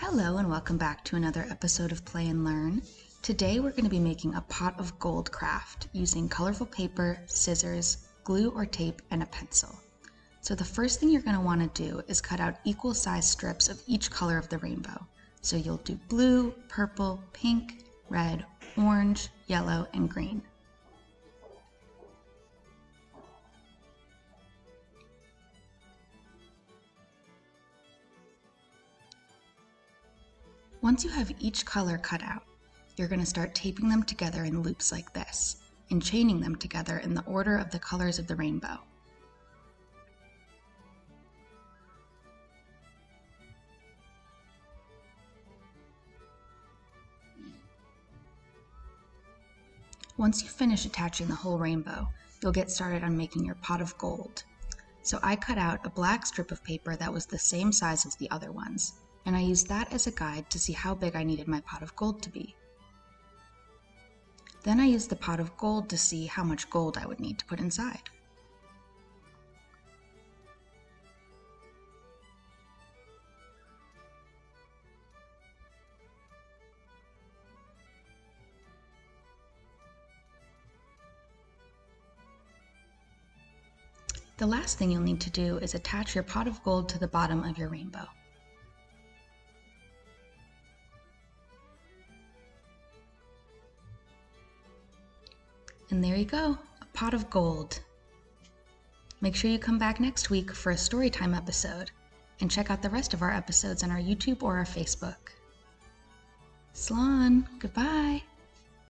Hello and welcome back to another episode of Play and Learn. Today we're going to be making a pot of gold craft using colorful paper, scissors, glue or tape, and a pencil. So the first thing you're going to want to do is cut out equal size strips of each color of the rainbow. So you'll do blue, purple, pink, red, orange, yellow, and green. Once you have each color cut out, you're going to start taping them together in loops like this, and chaining them together in the order of the colors of the rainbow. Once you finish attaching the whole rainbow, you'll get started on making your pot of gold. So I cut out a black strip of paper that was the same size as the other ones, and I used that as a guide to see how big I needed my pot of gold to be. Then I used the pot of gold to see how much gold I would need to put inside. The last thing you'll need to do is attach your pot of gold to the bottom of your rainbow. And there you go, a pot of gold. Make sure you come back next week for a Storytime episode, and check out the rest of our episodes on our YouTube or our Facebook. Slán, goodbye.